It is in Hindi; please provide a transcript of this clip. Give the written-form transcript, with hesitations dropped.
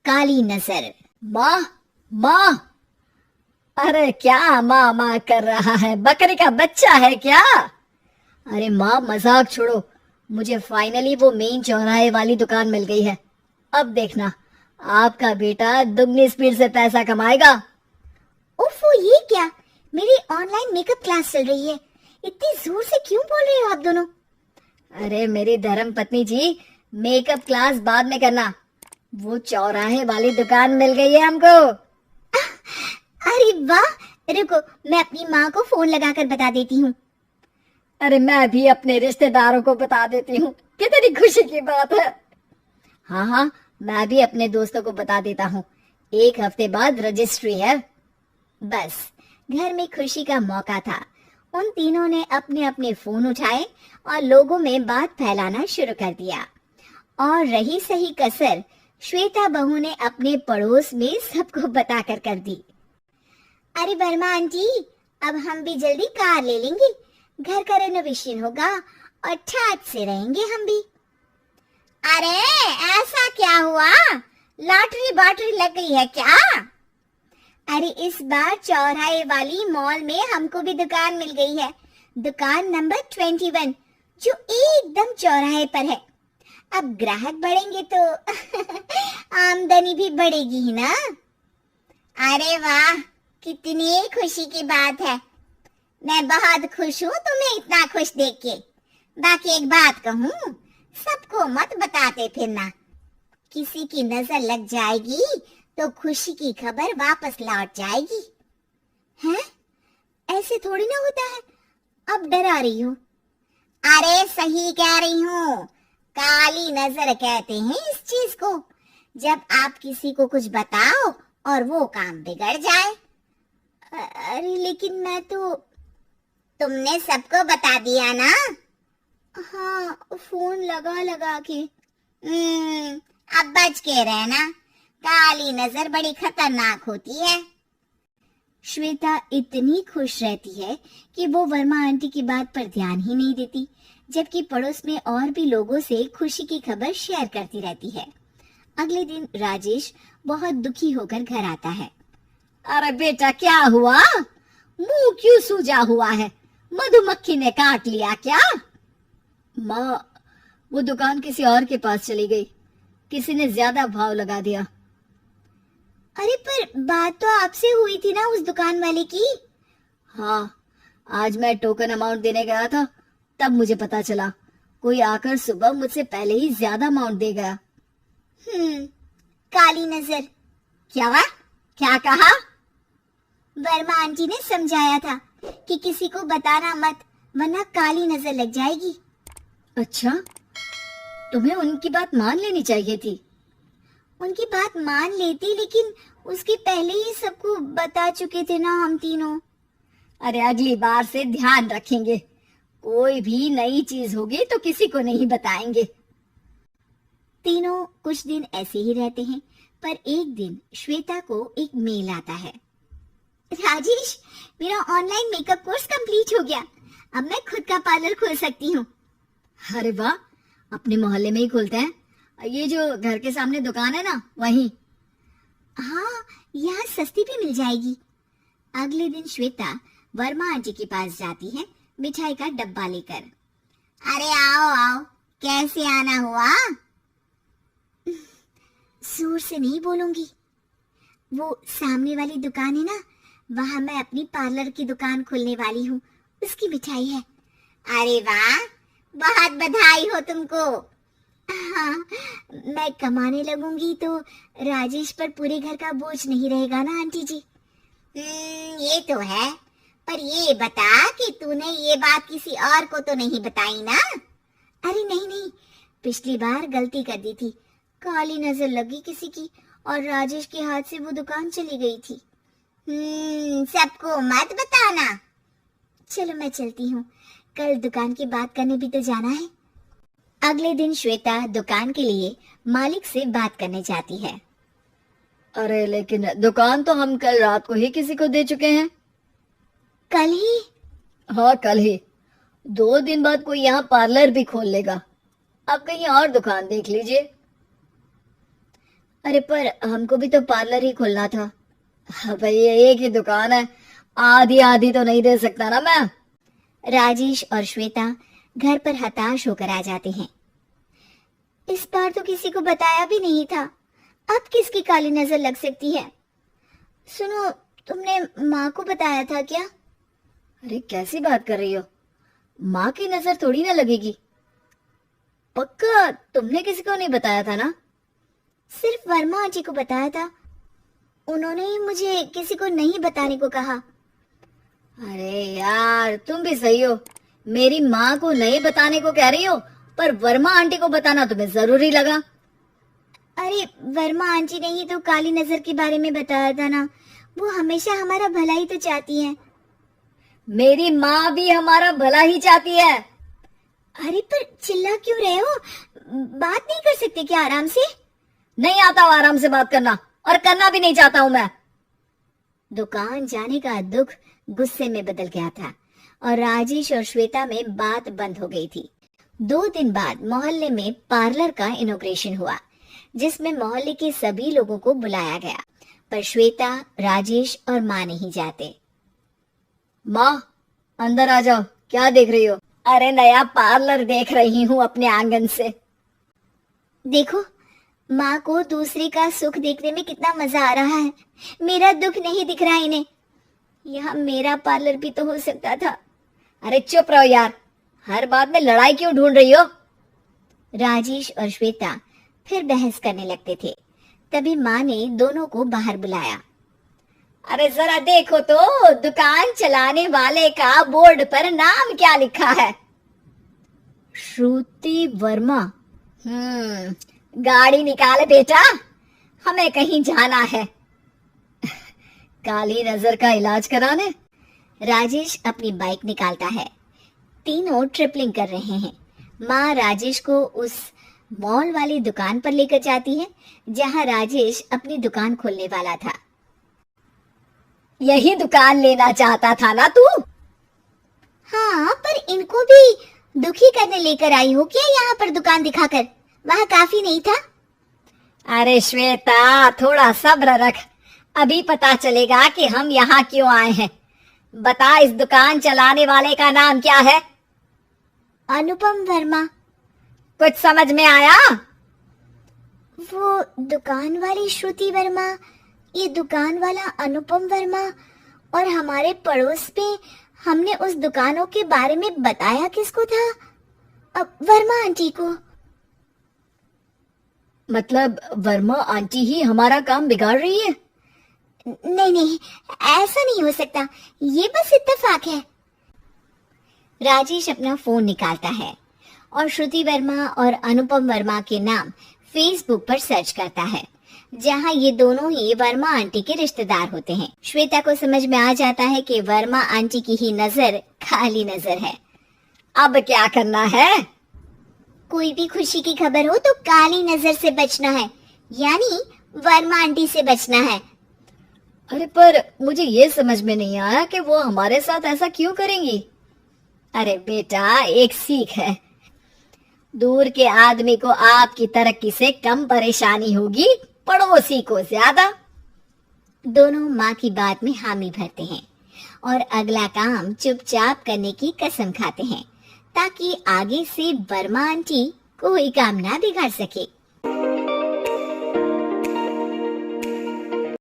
काली नजर। माँ, माँ। अरे क्या माँ माँ कर रहा है? बकरी का बच्चा है क्या? अरे माँ, मजाक छोड़ो। मुझे फाइनली वो मेन चौराहे वाली दुकान मिल गई है। अब देखना, आपका बेटा दुगनी स्पीड से पैसा कमाएगा। उफ़, ये क्या? मेरी ऑनलाइन मेकअप क्लास चल रही है। इतनी जोर से क्यों बोल रहे हो आप दोनों? अरे मेरी धर्म पत्नी जी, मेकअप क्लास बाद में करना। वो चौराहे वाली दुकान मिल गई है हमको। अरे वाह! रुको, मैं अपनी माँ को फोन लगाकर बता देती हूँ। अरे मैं भी अपने रिश्तेदारों को बता देती हूँ। कितनी खुशी की बात है। हाँ हाँ, मैं भी अपने दोस्तों को बता देता हूँ। 1 हफ्ते बाद रजिस्ट्री है। बस, घर में खुशी का मौका था। उन तीनों ने अपने अपने फोन उठाए और लोगों में बात फैलाना शुरू कर दिया। और रही सही कसर श्वेता बहू ने अपने पड़ोस में सबको बताकर कर दी। अरे वर्मा आंटी, अब हम भी जल्दी कार ले लेंगे। घर का रेनोवेशन होगा और ठाट से रहेंगे हम भी। अरे ऐसा क्या हुआ? लॉटरी बाटरी लग गई है क्या? अरे इस बार चौराहे वाली मॉल में हमको भी दुकान मिल गई है। दुकान नंबर 21, जो एकदम चौराहे पर है। अब ग्राहक बढ़ेंगे तो आमदनी भी बढ़ेगी ही ना। अरे वाह, कितनी खुशी की बात है। मैं बहुत खुश हूँ तुम्हें इतना खुश देख के। बाकी एक बात कहूँ, सबको मत बताते फिरना। किसी की नजर लग जाएगी तो खुशी की खबर वापस लौट जाएगी। हैं? ऐसे थोड़ी ना होता है। अब डरा रही हो। अरे सही कह रही हूँ, काली नजर कहते हैं इस चीज को। जब आप किसी को कुछ बताओ और वो काम बिगड़ जाए। अरे लेकिन मैं तो। तुमने सबको बता दिया ना? हाँ, फोन लगा लगा के। अब बच के रहना, काली नजर बड़ी खतरनाक होती है। श्वेता इतनी खुश रहती है कि वो वर्मा आंटी की बात पर ध्यान ही नहीं देती, जबकि पड़ोस में और भी लोगों से खुशी की खबर शेयर करती रहती है। अगले दिन राजेश बहुत दुखी होकर घर आता है। अरे बेटा, क्या हुआ? मुंह क्यों सूजा हुआ है? मधुमक्खी ने काट लिया क्या? माँ, वो दुकान किसी और के पास चली गई। किसी ने ज्यादा भाव लगा दिया। अरे पर बात तो आपसे हुई थी ना उस दुकान वाले की। हाँ, आज मैं टोकन अमाउंट देने गया था, तब मुझे पता चला। कोई आकर सुबह मुझसे पहले ही ज्यादा अमाउंट दे गया। काली नजर। क्या कहा? वर्मा आंटी ने समझाया था कि किसी को बताना मत, वरना काली नजर लग जाएगी। अच्छा, तुम्हें उनकी बात मान लेनी चाहिए थी। उनकी बात मान लेती, लेकिन उसके पहले ही सबको बता चुके थे ना हम तीनों। अरे अगली बार से ध्यान रखेंगे। कोई भी नई चीज होगी तो किसी को नहीं बताएंगे। तीनों कुछ दिन ऐसे ही रहते हैं, पर एक दिन श्वेता को एक मेल आता है। राजेश, मेरा ऑनलाइन मेकअप कोर्स कंप्लीट हो गया। अब मैं खुद का पार्लर खोल सकती हूँ। अरे वाह, अपने मोहल्ले में ही खोलते हैं। ये जो घर के सामने दुकान है ना, वहीं। हाँ, यहाँ सस्ती भी मिल जाएगी। अगले दिन श्वेता वर्मा आंटी के पास जाती है मिठाई का डब्बा लेकर। अरे आओ आओ, कैसे आना हुआ? जोर से नहीं बोलूंगी। वो सामने वाली दुकान है ना, वहाँ मैं अपनी पार्लर की दुकान खोलने वाली हूँ, उसकी मिठाई है। अरे वाह, बहुत बधाई हो तुमको। हाँ, मैं कमाने लगूंगी तो राजेश पर पूरे घर का बोझ नहीं रहेगा ना आंटी जी। ये तो है, पर ये बता कि तूने ये बात किसी और को तो नहीं बताई ना? अरे नहीं नहीं, पिछली बार गलती कर दी थी। काली नजर लगी किसी की और राजेश के हाथ से वो दुकान चली गई थी। सबको मत बताना। चलो मैं चलती हूँ, कल दुकान की बात करने भी तो जाना है। अगले दिन श्वेता दुकान के लिए मालिक से बात करने जाती है। अरे लेकिन दुकान तो हम कल रात को ही किसी को दे चुके हैं। कल ही? हाँ, कल ही। 2 दिन बाद कोई यहाँ पार्लर भी खोल लेगा। आप कहीं और दुकान देख लीजिए। अरे पर हमको भी तो पार्लर ही खोलना था। हाँ भाई, एक ही दुकान है, आधी आधी तो नहीं दे सकता ना मैं। राजेश और श्वेता घर पर हताश होकर आ जाते हैं। इस बार तो किसी को बताया भी नहीं था, अब किसकी काली नजर लग सकती है? सुनो, तुमने माँ को बताया था क्या? अरे कैसी बात कर रही हो, माँ की नजर थोड़ी ना लगेगी। पक्का तुमने किसी को नहीं बताया था ना? सिर्फ वर्मा आंटी को बताया था, उन्होंने ही मुझे किसी को नहीं बताने को कहा। अरे यार, तुम भी सही हो, मेरी माँ को नहीं बताने को कह रही हो, पर वर्मा आंटी को बताना तुम्हें जरूरी लगा। अरे वर्मा आंटी ने ही तो काली नजर के बारे में बताया था ना, वो हमेशा हमारा भला ही तो चाहती है। मेरी माँ भी हमारा भला ही चाहती है। अरे पर चिल्ला क्यों रहे हो? बात नहीं कर सकते क्या आराम से? नहीं आता हूँ आराम से बात करना, और करना भी नहीं चाहता हूँ मैं। दुकान जाने का दुख गुस्से में बदल गया था और राजेश और श्वेता में बात बंद हो गई थी। 2 दिन बाद मोहल्ले में पार्लर का इनॉग्रेशन हुआ, जिसमें मोहल्ले के सभी लोगों को बुलाया गया, पर श्वेता, राजेश और माँ नहीं जाते। माँ, अंदर आ जाओ, क्या देख रही हो? अरे नया पार्लर देख रही हूँ अपने आंगन से। देखो, माँ को दूसरे का सुख देखने में कितना मजा आ रहा है, मेरा दुख नहीं दिख रहा इन्हें। यहाँ मेरा पार्लर भी तो हो सकता था। अरे चुप रहो यार, हर बात में लड़ाई क्यों ढूंढ रही हो? राजेश और श्वेता फिर बहस करने लगते थे। तभी माँ ने दोनों को बाहर बुलाया। अरे जरा देखो तो, दुकान चलाने वाले का बोर्ड पर नाम क्या लिखा है? श्रुति वर्मा। गाड़ी निकाले बेटा, हमें कहीं जाना है। काली नजर का इलाज कराने। राजेश अपनी बाइक निकालता है। तीनों ट्रिपलिंग कर रहे हैं। माँ राजेश को उस मॉल वाली दुकान पर लेकर जाती है जहाँ राजेश अपनी दुकान खोलने वाला था। यही दुकान लेना चाहता था ना तू? हाँ, पर इनको भी दुखी करने लेकर आई हो क्या यहाँ पर दुकान दिखाकर? वहाँ काफी नहीं था? अरे श्वेता, थोड़ा सब्र रख, अभी पता चलेगा कि हम यहाँ क्यों आए हैं। बता, इस दुकान चलाने वाले का नाम क्या है? अनुपम वर्मा। कुछ समझ में आया? वो दुकान वाली श्रुति वर्मा, ये दुकान वाला अनुपम वर्मा, और हमारे पड़ोस में हमने उस दुकानों के बारे में बताया किसको था? अब वर्मा आंटी को। मतलब वर्मा आंटी ही हमारा काम बिगाड़ रही है? नहीं नहीं, ऐसा नहीं हो सकता, ये बस इत्तेफाक है। राजेश अपना फोन निकालता है और श्रुति वर्मा और अनुपम वर्मा के नाम फेसबुक पर सर्च करता है, जहां ये दोनों ही वर्मा आंटी के रिश्तेदार होते हैं। श्वेता को समझ में आ जाता है कि वर्मा आंटी की ही नजर काली नजर है। अब क्या करना है? कोई भी खुशी की खबर हो तो काली नजर से बचना है, यानी वर्मा आंटी से बचना है। अरे पर मुझे ये समझ में नहीं आया कि वो हमारे साथ ऐसा क्यों करेंगी। अरे बेटा, एक सीख है, दूर के आदमी को आपकी तरक्की से कम परेशानी होगी, पड़ोसी को ज्यादा। दोनों माँ की बात में हामी भरते हैं और अगला काम चुपचाप करने की कसम खाते हैं, ताकि आगे से वर्मा आंटी कोई काम ना बिगाड़ सके।